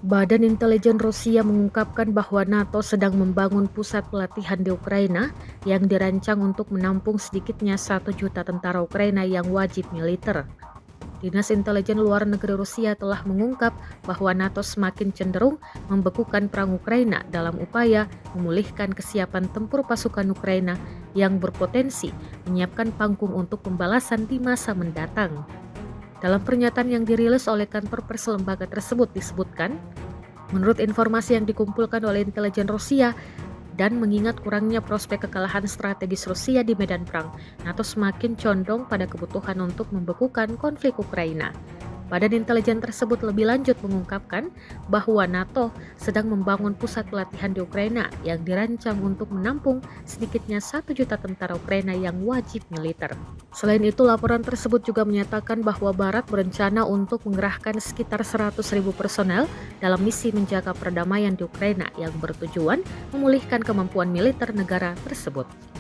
Badan Intelijen Rusia mengungkapkan bahwa NATO sedang membangun pusat pelatihan di Ukraina yang dirancang untuk menampung sedikitnya 1 juta tentara Ukraina yang wajib militer. Dinas Intelijen Luar Negeri Rusia telah mengungkap bahwa NATO semakin cenderung membekukan perang Ukraina dalam upaya memulihkan kesiapan tempur pasukan Ukraina yang berpotensi menyiapkan panggung untuk pembalasan di masa mendatang. Dalam pernyataan yang dirilis oleh kantor pers lembaga tersebut disebutkan, menurut informasi yang dikumpulkan oleh intelijen Rusia dan mengingat kurangnya prospek kekalahan strategis Rusia di medan perang, NATO semakin condong pada kebutuhan untuk membekukan konflik Ukraina. Badan intelijen tersebut lebih lanjut mengungkapkan bahwa NATO sedang membangun pusat pelatihan di Ukraina yang dirancang untuk menampung sedikitnya 1 juta tentara Ukraina yang wajib militer. Selain itu, laporan tersebut juga menyatakan bahwa Barat berencana untuk mengerahkan sekitar 100.000 personel dalam misi menjaga perdamaian di Ukraina yang bertujuan memulihkan kemampuan militer negara tersebut.